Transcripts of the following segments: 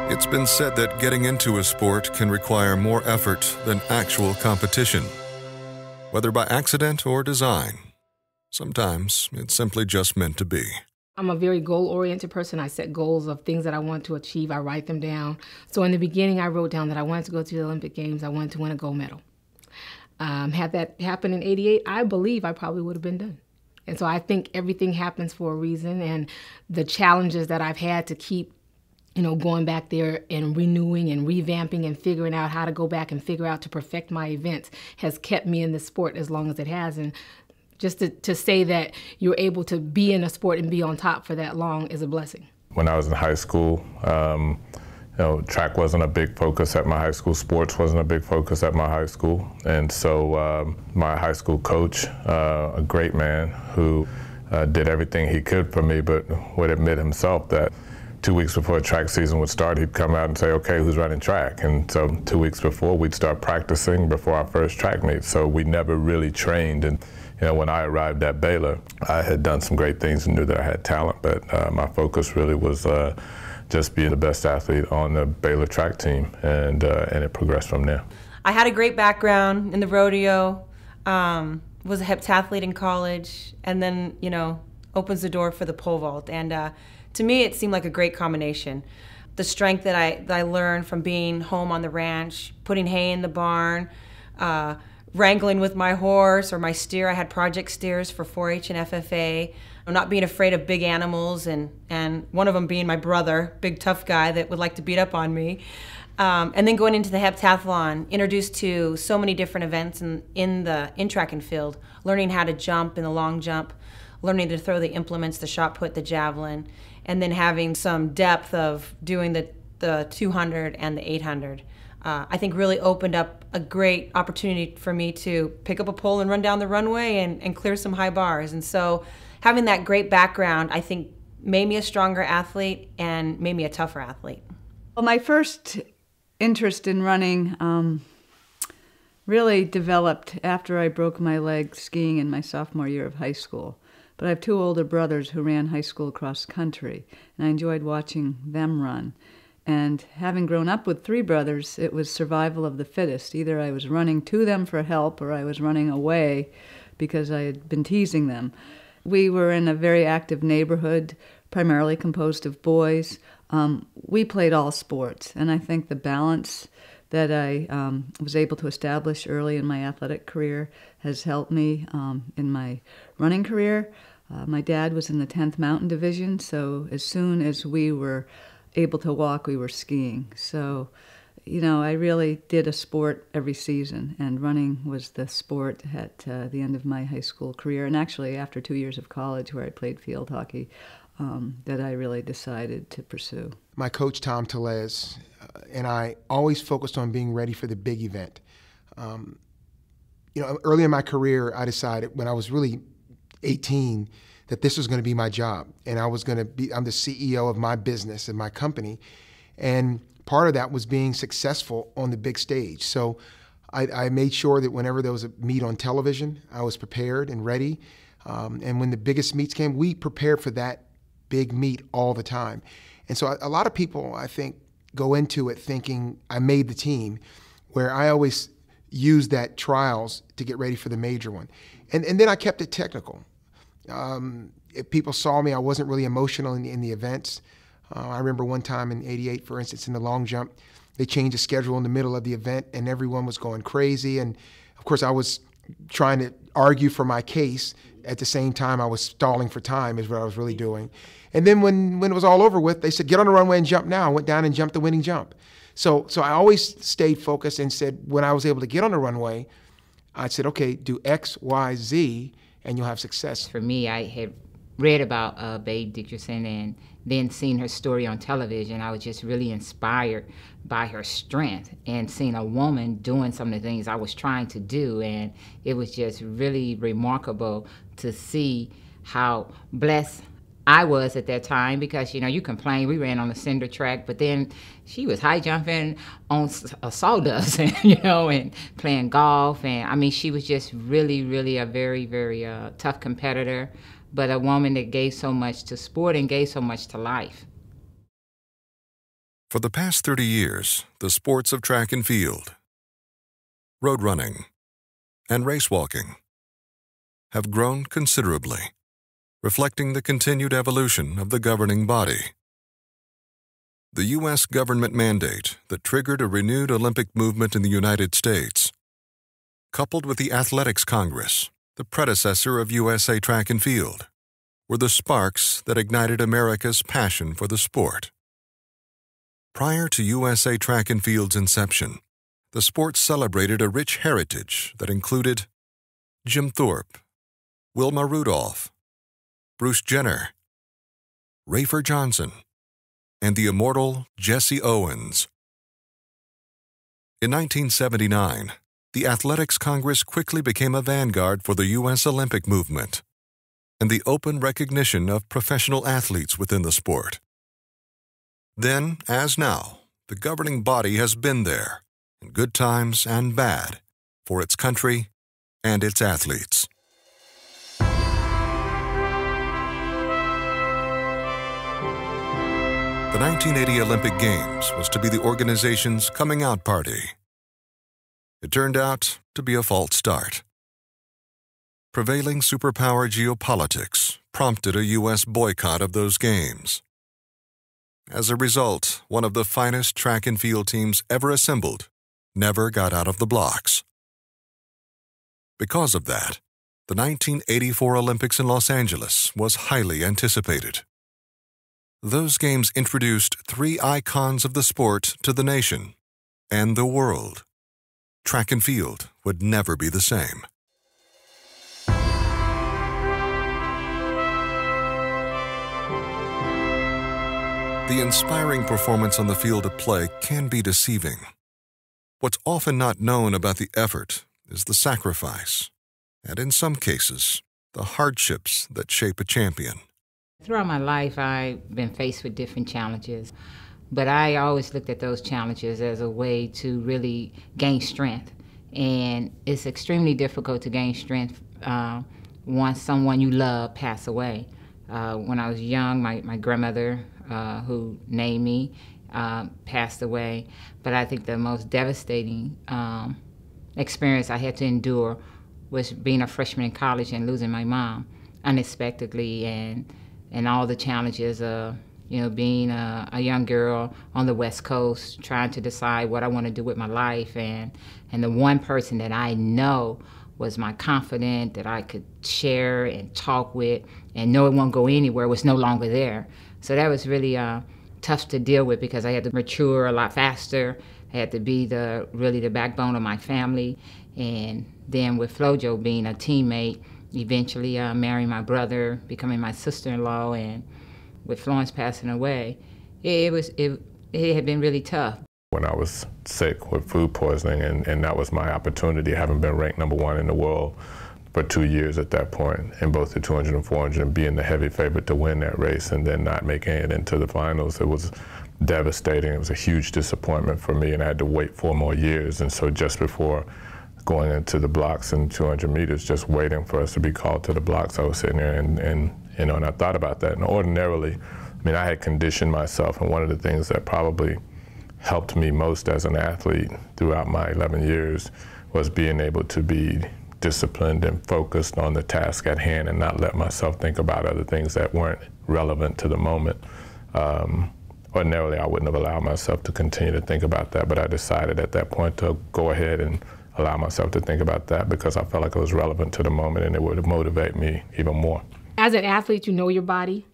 It's been said that getting into a sport can require more effort than actual competition. Whether by accident or design, sometimes it's simply just meant to be. I'm a very goal-oriented person. I set goals of things that I want to achieve. I write them down. So in the beginning, I wrote down that I wanted to go to the Olympic Games. I wanted to win a gold medal. Had that happened in '88, I believe I probably would have been done. And so I think everything happens for a reason, and the challenges that I've had to keep going back there and renewing and revamping and figuring out how to go back and figure out to perfect my events has kept me in the sport as long as it has. And just to say that you're able to be in a sport and be on top for that long is a blessing. When I was in high school, track wasn't a big focus at my high school. Sports wasn't a big focus at my high school. And so my high school coach, a great man who did everything he could for me, but would admit himself that 2 weeks before track season would start, he'd come out and say, okay, who's running track? And so 2 weeks before, we'd start practicing before our first track meet. So we never really trained. And when I arrived at Baylor, I had done some great things and knew that I had talent, but my focus really was just being the best athlete on the Baylor track team, and it progressed from there. I had a great background in the rodeo, was a heptathlete in college, and then, opens the door for the pole vault. And to me, it seemed like a great combination. The strength that I learned from being home on the ranch, putting hay in the barn, wrangling with my horse or my steer. I had project steers for 4-H and FFA. Not being afraid of big animals, and one of them being my brother, big tough guy that would like to beat up on me. And then going into the heptathlon, introduced to so many different events in track and field, learning how to jump in the long jump, learning to throw the implements, the shot put, the javelin, and then having some depth of doing the 200 and the 800. I think really opened up a great opportunity for me to pick up a pole and run down the runway and clear some high bars. And so having that great background, I think, made me a stronger athlete and made me a tougher athlete. Well, my first interest in running really developed after I broke my leg skiing in my sophomore year of high school. But I have two older brothers who ran high school cross country, and I enjoyed watching them run. And having grown up with three brothers, it was survival of the fittest. Either I was running to them for help or I was running away because I had been teasing them. We were in a very active neighborhood, primarily composed of boys. We played all sports, and I think the balance that I was able to establish early in my athletic career has helped me in my running career. My dad was in the 10th Mountain Division, so as soon as we were able to walk, we were skiing. So, I really did a sport every season, and running was the sport at the end of my high school career, and actually after 2 years of college where I played field hockey, that I really decided to pursue. My coach, Tom Tellez, and I always focused on being ready for the big event. Early in my career, I decided when I was really 18 that this was going to be my job, and I'm the CEO of my business and my company, and part of that was being successful on the big stage. So I made sure that whenever there was a meet on television, I was prepared and ready, and when the biggest meets came, we prepared for that big meet all the time. And so a lot of people, I think, go into it thinking I made the team, where I always used that trials to get ready for the major one. And then I kept it technical. If people saw me, I wasn't really emotional in the events. I remember one time in '88, for instance, in the long jump, they changed the schedule in the middle of the event and everyone was going crazy. And of course I was trying to argue for my case. At the same time, I was stalling for time is what I was really doing. And then when it was all over with, they said, get on the runway and jump now. I went down and jumped the winning jump. So I always stayed focused and said, when I was able to get on the runway, I said, okay, do X, Y, Z, and you'll have success. For me, I had read about Babe Dickerson and then seen her story on television. I was just really inspired by her strength and seeing a woman doing some of the things I was trying to do. And it was just really remarkable to see how blessed I was at that time, because, you complain, we ran on a cinder track, but then she was high jumping on a sawdust, and playing golf. And she was just really, really a very, very tough competitor, but a woman that gave so much to sport and gave so much to life. For the past 30 years, the sports of track and field, road running, and race walking have grown considerably, reflecting the continued evolution of the governing body. The U.S. government mandate that triggered a renewed Olympic movement in the United States, coupled with the Athletics Congress, the predecessor of USA Track and Field, were the sparks that ignited America's passion for the sport. Prior to USA Track and Field's inception, the sport celebrated a rich heritage that included Jim Thorpe, Wilma Rudolph, Bruce Jenner, Rafer Johnson, and the immortal Jesse Owens. In 1979, the Athletics Congress quickly became a vanguard for the U.S. Olympic movement and the open recognition of professional athletes within the sport. Then, as now, the governing body has been there, in good times and bad, for its country and its athletes. The 1980 Olympic Games was to be the organization's coming out party. It turned out to be a false start. Prevailing superpower geopolitics prompted a U.S. boycott of those games. As a result, one of the finest track and field teams ever assembled never got out of the blocks. Because of that, the 1984 Olympics in Los Angeles was highly anticipated. Those games introduced three icons of the sport to the nation and the world. Track and field would never be the same. The inspiring performance on the field of play can be deceiving. What's often not known about the effort is the sacrifice, and in some cases, the hardships that shape a champion. Throughout my life, I've been faced with different challenges, but I always looked at those challenges as a way to really gain strength. And it's extremely difficult to gain strength once someone you love passes away. When I was young, my grandmother, who named me, passed away. But I think the most devastating experience I had to endure was being a freshman in college and losing my mom unexpectedly, and all the challenges of being a young girl on the West Coast, trying to decide what I want to do with my life, and the one person that I know was my confidant that I could share and talk with and know it won't go anywhere was no longer there. So that was really tough to deal with because I had to mature a lot faster. I had to be really the backbone of my family. And then with Flojo being a teammate, eventually marrying my brother, becoming my sister-in-law, and with Florence passing away, it had been really tough. When I was sick with food poisoning, and that was my opportunity, having been ranked #1 in the world for 2 years at that point, in both the 200 and 400, and being the heavy favorite to win that race and then not making it into the finals, it was devastating. It was a huge disappointment for me, and I had to wait 4 more years. And so just before going into the blocks in 200 meters, just waiting for us to be called to the blocks, I was sitting there and I thought about that. And ordinarily, I had conditioned myself, and one of the things that probably helped me most as an athlete throughout my 11 years was being able to be disciplined and focused on the task at hand and not let myself think about other things that weren't relevant to the moment. Ordinarily, I wouldn't have allowed myself to continue to think about that, but I decided at that point to go ahead and allow myself to think about that because I felt like it was relevant to the moment and it would motivate me even more. As an athlete, you know your body,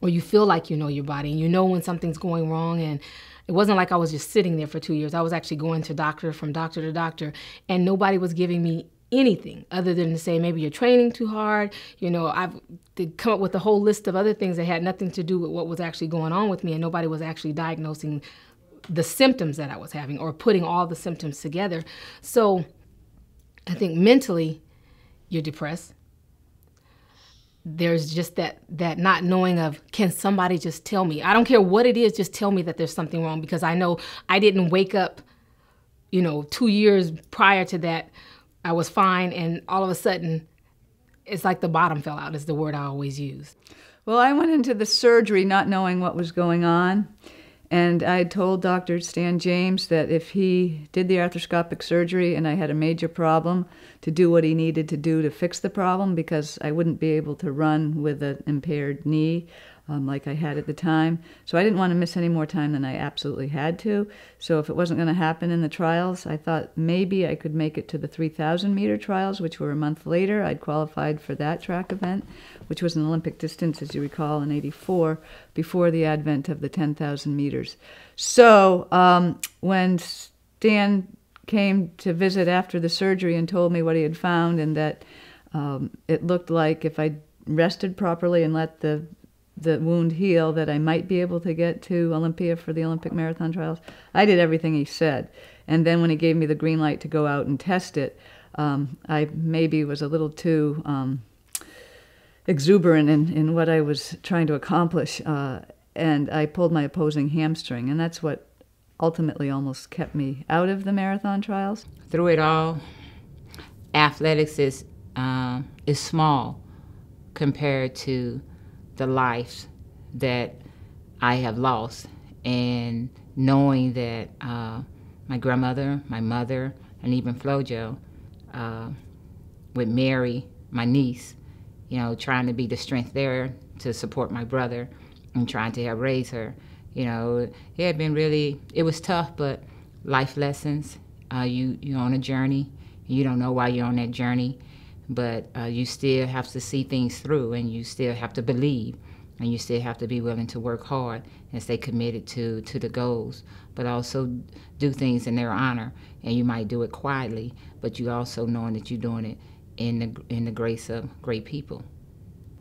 or you feel like you know your body, and you know when something's going wrong. And it wasn't like I was just sitting there for 2 years. I was actually going to from doctor to doctor, and nobody was giving me anything other than to say, maybe you're training too hard. I've come up with a whole list of other things that had nothing to do with what was actually going on with me, and nobody was actually diagnosing the symptoms that I was having or putting all the symptoms together. So I think mentally, you're depressed. There's just that not knowing of, can somebody just tell me? I don't care what it is, just tell me that there's something wrong, because I know I didn't wake up, 2 years prior to that, I was fine, and all of a sudden, it's like the bottom fell out is the word I always use. Well, I went into the surgery not knowing what was going on, And I told Dr. Stan James that if he did the arthroscopic surgery and I had a major problem, to do what he needed to do to fix the problem, because I wouldn't be able to run with an impaired knee like I had at the time. So I didn't want to miss any more time than I absolutely had to. So if it wasn't going to happen in the trials, I thought maybe I could make it to the 3,000-meter trials, which were a month later. I'd qualified for that track event, which was an Olympic distance, as you recall, in '84, before the advent of the 10,000 meters. So when Stan came to visit after the surgery and told me what he had found, and that it looked like if I rested properly and let the wound heal, that I might be able to get to Olympia for the Olympic marathon trials, I did everything he said. And then when he gave me the green light to go out and test it, I maybe was a little too exuberant in what I was trying to accomplish, and I pulled my opposing hamstring, and that's what ultimately almost kept me out of the marathon trials. Through it all, athletics is small compared to the life that I have lost, and knowing that my grandmother, my mother, and even Flojo with Mary, my niece, trying to be the strength there to support my brother and trying to help raise her. It had been it was tough, but life lessons. You're on a journey. You don't know why you're on that journey, but you still have to see things through, and you still have to believe, and you still have to be willing to work hard and stay committed to the goals, but also do things in their honor. And you might do it quietly, but you also knowing that you're doing it in the grace of great people.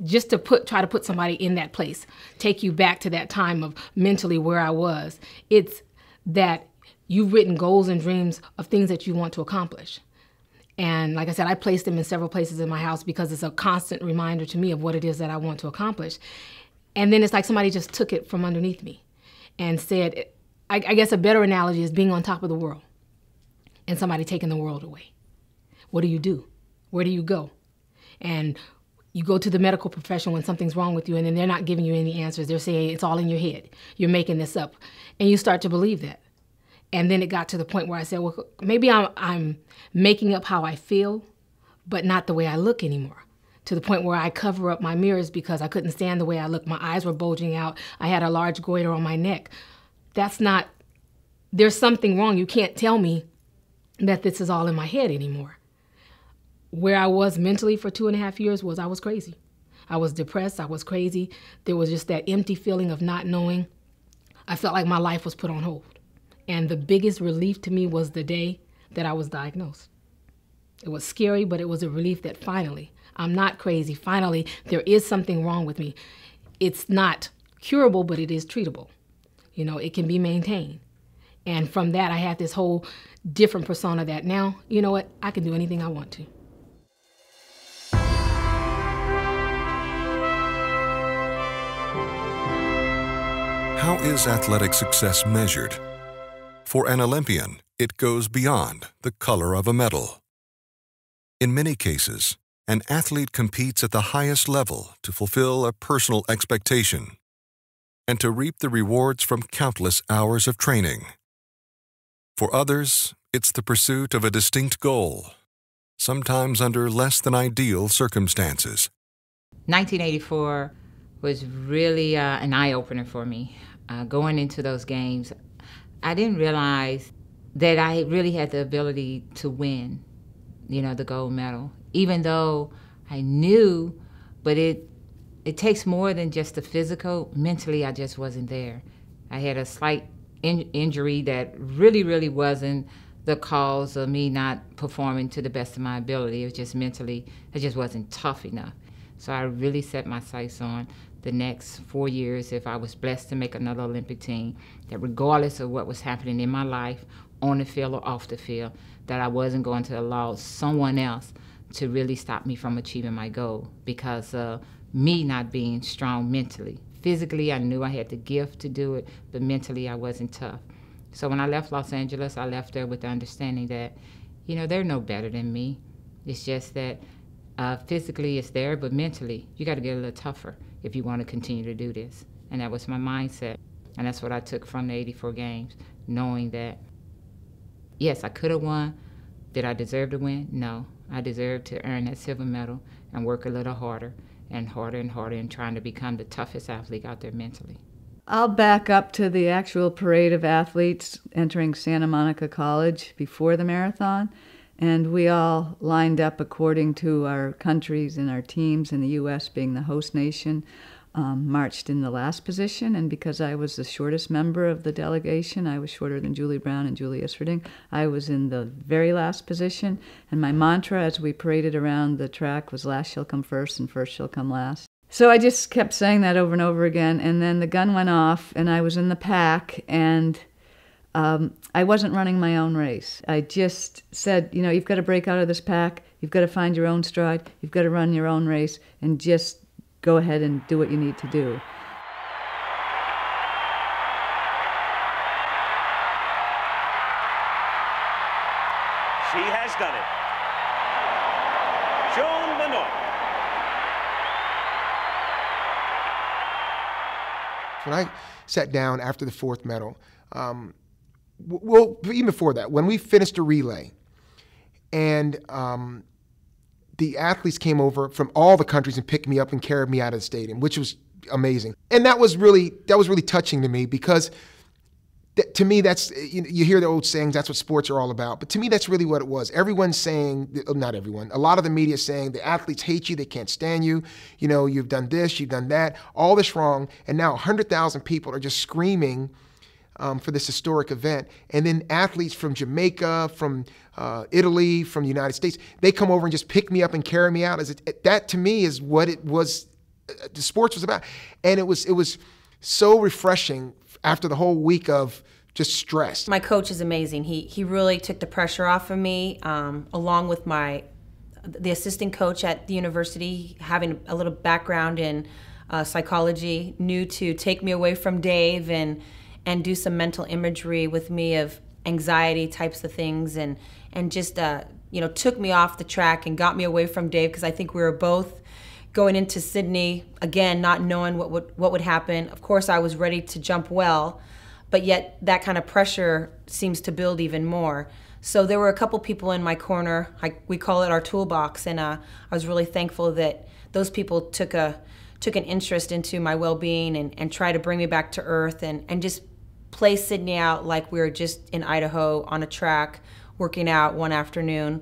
Just to try to put somebody in that place, take you back to that time of mentally where I was. It's that you've written goals and dreams of things that you want to accomplish. And like I said, I placed them in several places in my house because it's a constant reminder to me of what it is that I want to accomplish. And then it's like somebody just took it from underneath me and said, I guess a better analogy is being on top of the world and somebody taking the world away. What do? Where do you go? And you go to the medical profession when something's wrong with you, and then they're not giving you any answers. They're saying it's all in your head. You're making this up. And you start to believe that. And then it got to the point where I said, well, maybe I'm making up how I feel, but not the way I look anymore. To the point where I cover up my mirrors because I couldn't stand the way I looked. My eyes were bulging out. I had a large goiter on my neck. There's something wrong. You can't tell me that this is all in my head anymore. Where I was mentally for 2.5 years was I was crazy. I was depressed. I was crazy. There was just that empty feeling of not knowing. I felt like my life was put on hold. And the biggest relief to me was the day that I was diagnosed. It was scary, but it was a relief that finally, I'm not crazy. Finally, there is something wrong with me. It's not curable, but it is treatable. It can be maintained. And from that, I had this whole different persona that now, you know what, I can do anything I want to. How is athletic success measured? For an Olympian, it goes beyond the color of a medal. In many cases, an athlete competes at the highest level to fulfill a personal expectation and to reap the rewards from countless hours of training. For others, it's the pursuit of a distinct goal, sometimes under less than ideal circumstances. 1984 was really an eye-opener for me. Going into those games, I didn't realize that I really had the ability to win, the gold medal. Even though I knew, but it takes more than just the physical. Mentally, I just wasn't there. I had a slight injury that really wasn't the cause of me not performing to the best of my ability. It was just mentally, I just wasn't tough enough. So I really set my sights on the next 4 years, if I was blessed to make another Olympic team, that regardless of what was happening in my life, on the field or off the field, that I wasn't going to allow someone else to really stop me from achieving my goal because of me not being strong mentally. Physically, I knew I had the gift to do it, but mentally I wasn't tough. So when I left Los Angeles, I left there with the understanding that, they're no better than me. It's just that physically it's there, but mentally you got to get a little tougher if you want to continue to do this. And that was my mindset. And that's what I took from the 84 games, knowing that, yes, I could have won. Did I deserve to win? No. I deserved to earn that silver medal and work a little harder and harder and harder and trying to become the toughest athlete out there mentally. I'll back up to the actual parade of athletes entering Santa Monica College before the marathon, and we all lined up according to our countries and our teams, and the U.S. being the host nation, marched in the last position, and because I was the shortest member of the delegation, I was shorter than Julie Brown and Julie Isferding, I was in the very last position, and my mantra as we paraded around the track was last shall come first and first shall come last. So I just kept saying that over and over again, and then the gun went off, and I was in the pack, and I wasn't running my own race. I just said, you know, you've got to break out of this pack, you've got to find your own stride, you've got to run your own race, and just go ahead and do what you need to do. She has done it. Joan Benoit. When I sat down after the fourth medal, well, even before that, when we finished a relay, and the athletes came over from all the countries and picked me up and carried me out of the stadium, which was amazing. And that was really touching to me, because to me, that's, you hear the old sayings, that's what sports are all about. But to me, that's really what it was. Everyone's saying, not everyone, a lot of the media is saying the athletes hate you, they can't stand you, you know, you've done this, you've done that, all this wrong. And now 100,000 people are just screaming for this historic event. And then athletes from Jamaica, from Italy, from the United States, they come over and just pick me up and carry me out. That to me is what it was, the sports was about. And it was so refreshing after the whole week of just stress. My coach is amazing. He really took the pressure off of me, along with the assistant coach at the university, having a little background in psychology, knew to take me away from Dave and do some mental imagery with me of anxiety types of things, and just you know, took me off the track and got me away from Dave, because I think we were both going into Sydney, again, not knowing what would happen. Of course, I was ready to jump well, but yet that kind of pressure seems to build even more. So there were a couple people in my corner, we call it our toolbox, and I was really thankful that those people took an interest into my well-being and tried to bring me back to earth and just play Sydney out like we were just in Idaho on a track, working out one afternoon,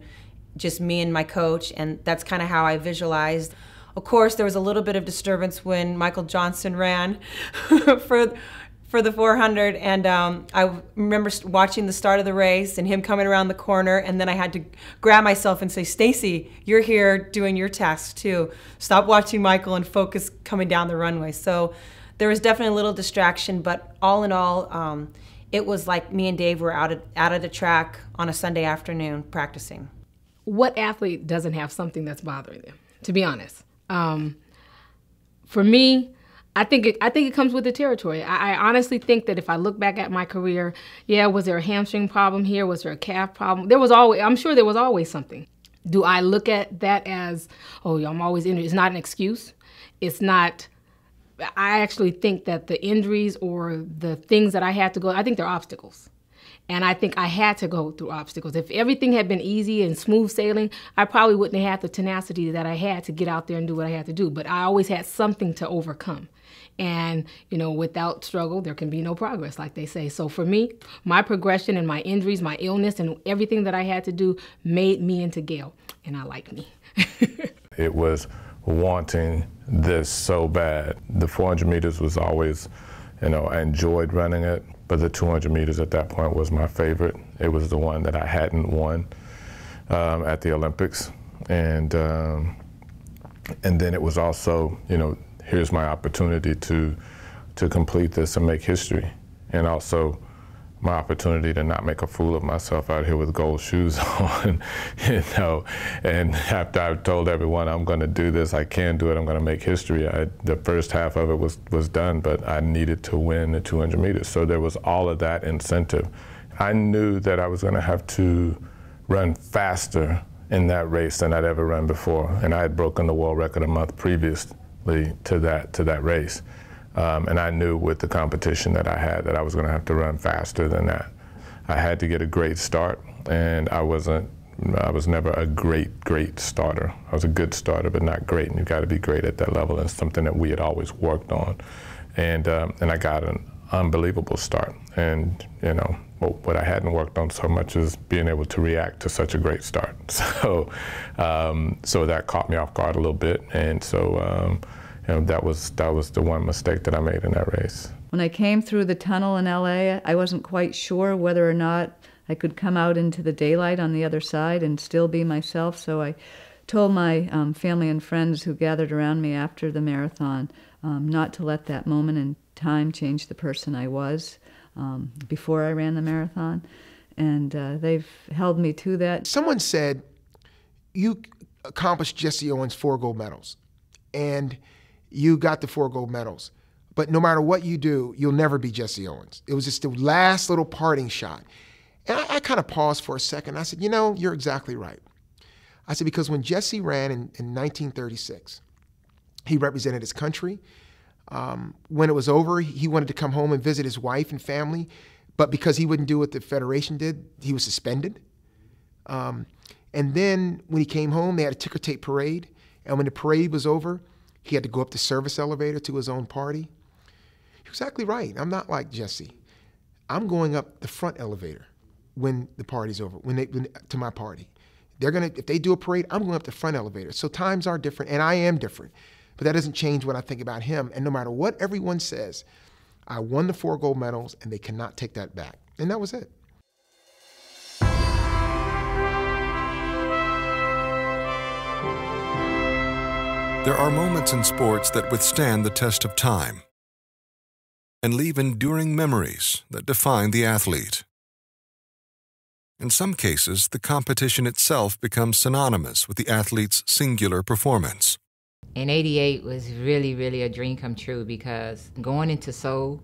just me and my coach, and that's kind of how I visualized. Of course, there was a little bit of disturbance when Michael Johnson ran for the 400, and I remember watching the start of the race and him coming around the corner, and then I had to grab myself and say, Stacy, you're here doing your tasks too. Stop watching Michael and focus coming down the runway. So there was definitely a little distraction, but all in all, it was like me and Dave were out of the track on a Sunday afternoon practicing. What athlete doesn't have something that's bothering them, to be honest? For me, I think it comes with the territory. I honestly think that if I look back at my career, yeah, was there a hamstring problem here? Was there a calf problem? I'm sure there was always something. Do I look at that as, oh, I'm always injured? It's not an excuse. It's not. I actually think that the injuries or the things that I had to go, I think they're obstacles. And I think I had to go through obstacles. If everything had been easy and smooth sailing, I probably wouldn't have had the tenacity that I had to get out there and do what I had to do. But I always had something to overcome. And, you know, without struggle, there can be no progress, like they say. So for me, my progression and my injuries, my illness, and everything that I had to do made me into Gail. And I like me. It was wanting this so bad. The 400 meters was always, you know, I enjoyed running it, but the 200 meters at that point was my favorite. It was the one that I hadn't won at the Olympics. And then it was also, you know, here's my opportunity to complete this and make history. And also my opportunity to not make a fool of myself out here with gold shoes on, you know. And after I've told everyone I'm going to do this, I can do it, I'm going to make history. The first half of it was done, but I needed to win the 200 meters. So there was all of that incentive. I knew that I was going to have to run faster in that race than I'd ever run before. And I had broken the world record a month previously to that race. And I knew with the competition that I had that I was going to have to run faster than that. I had to get a great start, and I was never a great starter. I was a good starter, but not great, and you got to be great at that level, and it's something that we had always worked on. And I got an unbelievable start. And, you know, what I hadn't worked on so much is being able to react to such a great start. So, so that caught me off guard a little bit, and so, you know, that was the one mistake that I made in that race. When I came through the tunnel in LA, I wasn't quite sure whether or not I could come out into the daylight on the other side and still be myself, so I told my family and friends who gathered around me after the marathon not to let that moment in time change the person I was before I ran the marathon, and they've held me to that. Someone said, you accomplished Jesse Owens 4 gold medals, and you got the 4 gold medals, but no matter what you do, you'll never be Jesse Owens. It was just the last little parting shot. And I kind of paused for a second. I said, you know, you're exactly right. I said, because when Jesse ran in 1936, he represented his country. When it was over, he wanted to come home and visit his wife and family, but because he wouldn't do what the Federation did, he was suspended. And then when he came home, they had a ticker tape parade, and when the parade was over, he had to go up the service elevator to his own party. You're exactly right. I'm not like Jesse. I'm going up the front elevator when the party's over, to my party. If they do a parade, I'm going up the front elevator. So times are different, and I am different. But that doesn't change what I think about him. And no matter what everyone says, I won the 4 gold medals, and they cannot take that back. And that was it. There are moments in sports that withstand the test of time and leave enduring memories that define the athlete. In some cases, the competition itself becomes synonymous with the athlete's singular performance. And '88 was really, really a dream come true, because going into Seoul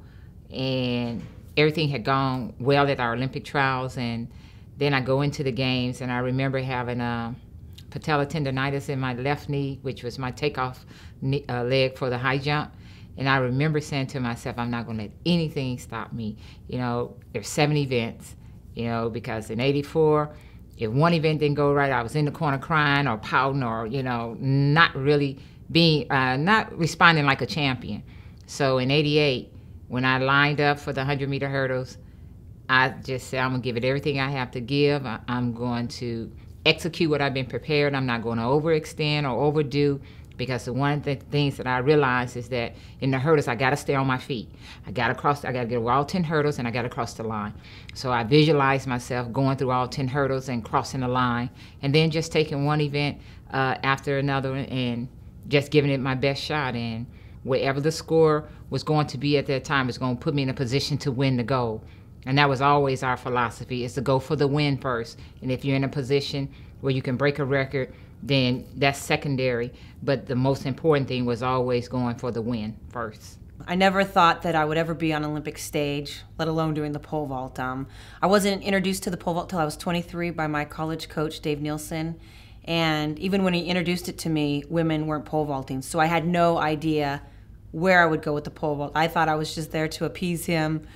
and everything had gone well at our Olympic trials, and then I go into the games, and I remember having patella tendonitis in my left knee, which was my takeoff leg for the high jump. And I remember saying to myself, I'm not going to let anything stop me. You know, there's 7 events, you know, because in '84, if one event didn't go right, I was in the corner crying or pouting or, you know, not really being, not responding like a champion. So in '88, when I lined up for the 100-meter hurdles, I just said, I'm going to give it everything I have to give. I'm going to execute what I've been prepared. I'm not going to overextend or overdo, because the one of the things that I realized is that in the hurdles, I got to stay on my feet. I got to get over all 10 hurdles, and I got to cross the line. So I visualized myself going through all 10 hurdles and crossing the line, and then just taking one event after another and just giving it my best shot. And wherever the score was going to be at that time was going to put me in a position to win the gold. And that was always our philosophy, is to go for the win first. And if you're in a position where you can break a record, then that's secondary. But the most important thing was always going for the win first. I never thought that I would ever be on an Olympic stage, let alone doing the pole vault. I wasn't introduced to the pole vault till I was 23 by my college coach, Dave Nielsen. And even when he introduced it to me, women weren't pole vaulting. So I had no idea where I would go with the pole vault. I thought I was just there to appease him,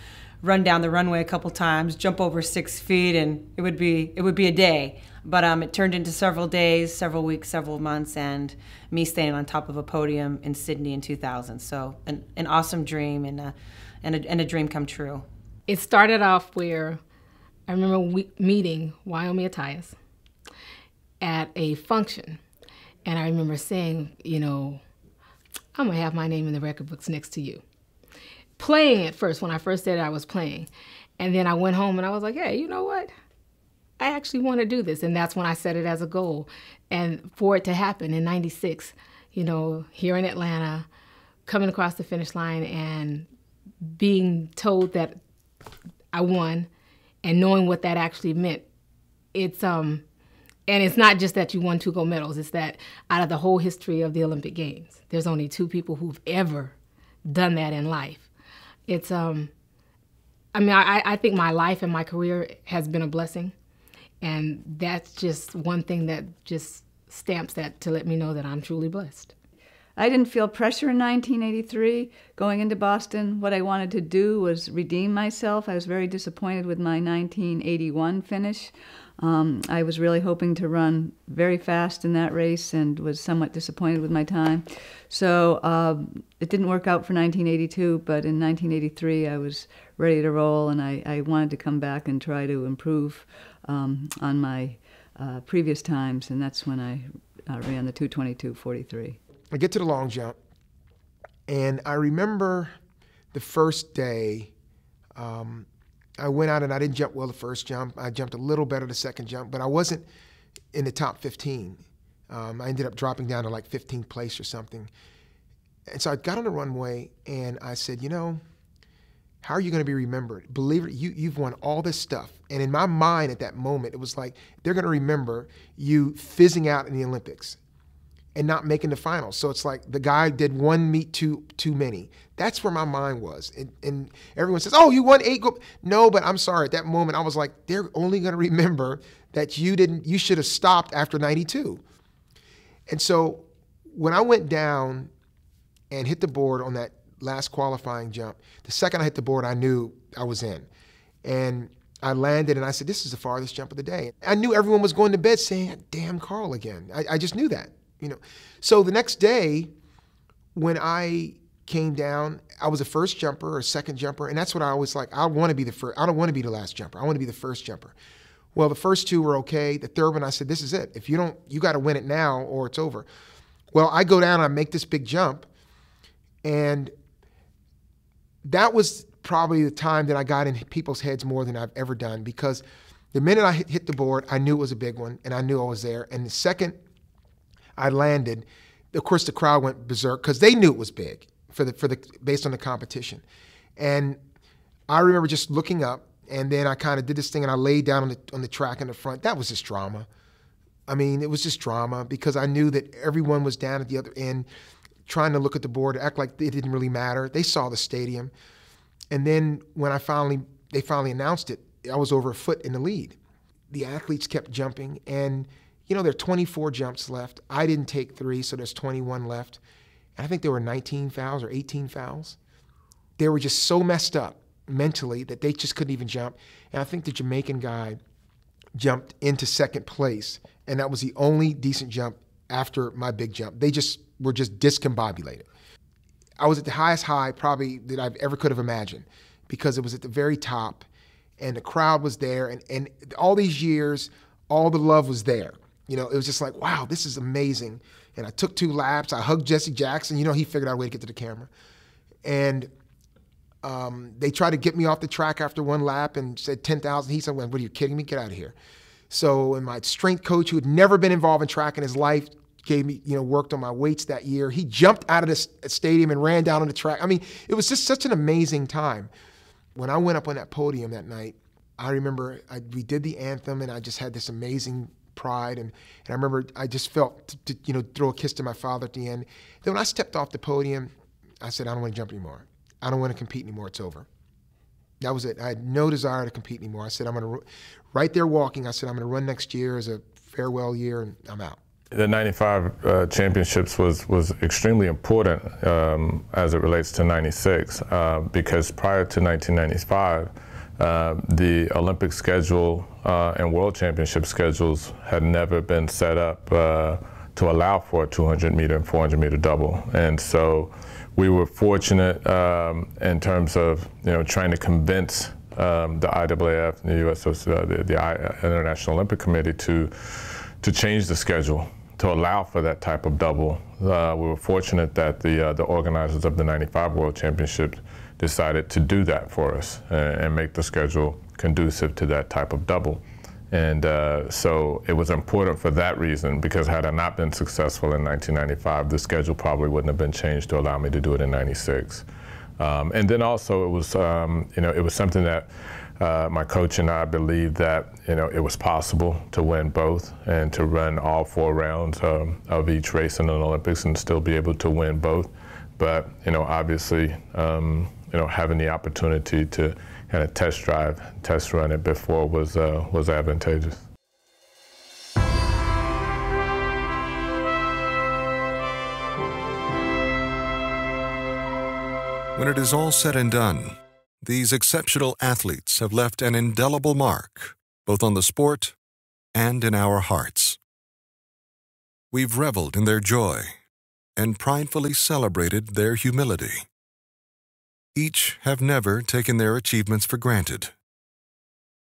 run down the runway a couple times, jump over 6 feet, and it would be a day. But it turned into several days, several weeks, several months, and me standing on top of a podium in Sydney in 2000. So an awesome dream and a dream come true. It started off where I remember meeting Wyoming Attias at a function, and I remember saying, you know, I'm gonna have my name in the record books next to you. Playing at first, when I first said it, I was playing. And then I went home and I was like, hey, you know what? I actually want to do this. And that's when I set it as a goal. And for it to happen in '96, you know, here in Atlanta, coming across the finish line and being told that I won and knowing what that actually meant, it's, and it's not just that you won 2 gold medals, it's that out of the whole history of the Olympic Games, there's only 2 people who've ever done that in life. It's, I mean, I think my life and my career has been a blessing. And that's just one thing that just stamps that to let me know that I'm truly blessed. I didn't feel pressure in 1983. Going into Boston, what I wanted to do was redeem myself. I was very disappointed with my 1981 finish. I was really hoping to run very fast in that race and was somewhat disappointed with my time. So it didn't work out for 1982, but in 1983 I was ready to roll, and I wanted to come back and try to improve on my previous times, and that's when I ran the 2:22:43. I get to the long jump, and I remember the first day, I went out and I didn't jump well the first jump. I jumped a little better the second jump, but I wasn't in the top 15. I ended up dropping down to like 15th place or something. And so I got on the runway and I said, you know, how are you going to be remembered? Believe it, you've won all this stuff. And in my mind at that moment, it was like, they're going to remember you fizzing out in the Olympics and not making the finals. So it's like the guy did one meet too many. That's where my mind was. And everyone says, oh, you won 8 gold. No, but I'm sorry. At that moment, I was like, they're only going to remember that you should have stopped after 92. And so when I went down and hit the board on that last qualifying jump, the second I hit the board, I knew I was in. And I landed and I said, this is the farthest jump of the day. I knew everyone was going to bed saying, damn Carl again. I just knew that. You know, so the next day when I came down, I was a first jumper or a second jumper, and that's what I always like. I want to be the first. I don't want to be the last jumper. I want to be the first jumper. Well, the first 2 were okay. The third one, I said, this is it. If you don't, you got to win it now or it's over. Well, I go down and I make this big jump, and that was probably the time that I got in people's heads more than I've ever done, because the minute I hit the board, I knew it was a big one, and I knew I was there. And the second I landed, of course, the crowd went berserk because they knew it was big based on the competition. And I remember just looking up, and then I kind of did this thing, and I laid down on the track in the front. That was just drama. I mean, it was just drama because I knew that everyone was down at the other end trying to look at the board, act like it didn't really matter. They saw the stadium. And then when they finally announced it, I was over a foot in the lead. The athletes kept jumping, and you know, there are 24 jumps left. I didn't take 3, so there's 21 left. And I think there were 19 fouls or 18 fouls. They were just so messed up mentally that they just couldn't even jump. And I think the Jamaican guy jumped into second place, and that was the only decent jump after my big jump. They just were just discombobulated. I was at the highest high probably that I've ever could have imagined, because it was at the very top, and the crowd was there, and all these years, all the love was there. You know, it was just like, wow, this is amazing. And I took 2 laps. I hugged Jesse Jackson. You know, he figured out a way to get to the camera. And they tried to get me off the track after 1 lap and said 10,000. He said, well, what are you kidding me? Get out of here. So, and my strength coach, who had never been involved in track in his life, gave me, you know, worked on my weights that year. He jumped out of the stadium and ran down on the track. I mean, it was just such an amazing time. When I went up on that podium that night, I remember we did the anthem, and I just had this amazing pride, and I remember I just felt to you know, throw a kiss to my father at the end. Then when I stepped off the podium, I said, I don't want to jump anymore. I don't want to compete anymore. It's over. That was it. I had no desire to compete anymore. I said, I'm going to, right there walking, I said, I'm going to run next year as a farewell year, and I'm out. The 95 championships was extremely important as it relates to 96, because prior to 1995, the Olympic schedule and World Championship schedules had never been set up to allow for a 200-meter and 400-meter double. And so we were fortunate in terms of, you know, trying to convince the IAAF and the US, the International Olympic Committee to change the schedule to allow for that type of double. We were fortunate that the organizers of the 95 World Championship decided to do that for us and make the schedule conducive to that type of double. And so it was important for that reason, because had I not been successful in 1995, the schedule probably wouldn't have been changed to allow me to do it in 96. And then also it was, you know, it was something that my coach and I believed that, you know, it was possible to win both and to run all 4 rounds of each race in the Olympics and still be able to win both. But, you know, obviously, you know, having the opportunity to kind of test run it before was advantageous. When it is all said and done, these exceptional athletes have left an indelible mark, both on the sport and in our hearts. We've reveled in their joy and pridefully celebrated their humility. Each have never taken their achievements for granted,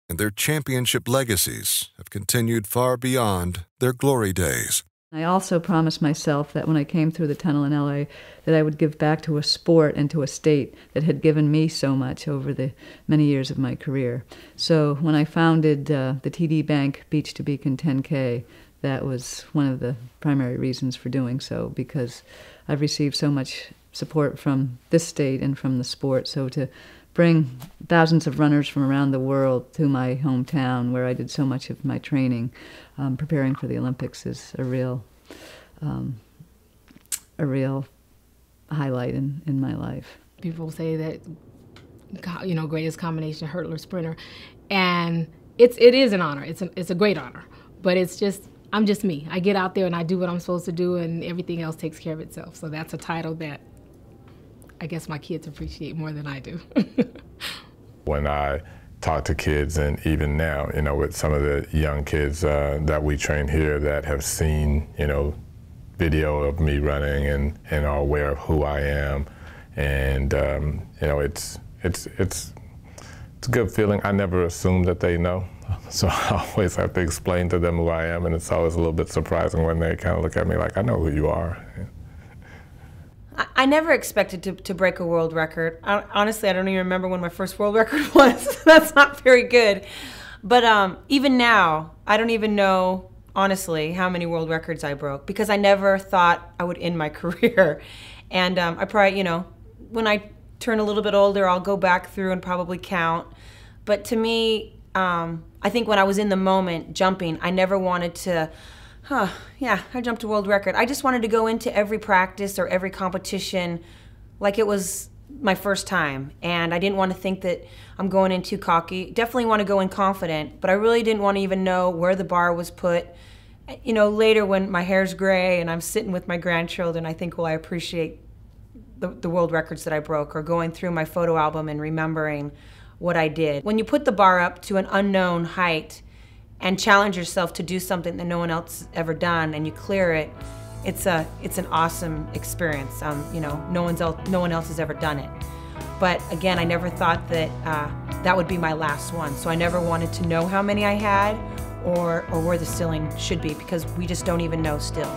and their championship legacies have continued far beyond their glory days. I also promised myself that when I came through the tunnel in LA, that I would give back to a sport and to a state that had given me so much over the many years of my career. So when I founded the TD Bank Beach to Beacon 10K, that was one of the primary reasons for doing so, because I've received so much support from this state and from the sport. So to bring thousands of runners from around the world to my hometown, where I did so much of my training, preparing for the Olympics, is a real highlight in my life. People say that, you know, greatest combination hurdler sprinter, and it is an honor. It's a great honor, but it's just, I'm just me. I get out there and I do what I'm supposed to do, and everything else takes care of itself. So that's a title that I guess my kids appreciate more than I do. When I talk to kids, and even now, you know, with some of the young kids that we train here that have seen, you know, video of me running and are aware of who I am, and you know, it's a good feeling. I never assume that they know, so I always have to explain to them who I am, and it's always a little bit surprising when they kind of look at me like, I know who you are. I never expected to break a world record. Honestly, I don't even remember when my first world record was. That's not very good. But even now, I don't even know, honestly, how many world records I broke, because I never thought I would end my career. And I probably, you know, when I turn a little bit older, I'll go back through and probably count. But to me, I think when I was in the moment jumping, I never wanted to, yeah, I jumped a world record. I just wanted to go into every practice or every competition like it was my first time. And I didn't want to think that I'm going in too cocky. Definitely want to go in confident, but I really didn't want to even know where the bar was put. You know, later when my hair's gray and I'm sitting with my grandchildren, I think, well, I appreciate the world records that I broke, or going through my photo album and remembering what I did. When you put the bar up to an unknown height and challenge yourself to do something that no one else has ever done, and you clear it, it's an awesome experience. You know, no one else has ever done it. But again, I never thought that that would be my last one. So I never wanted to know how many I had or where the ceiling should be, because we just don't even know still.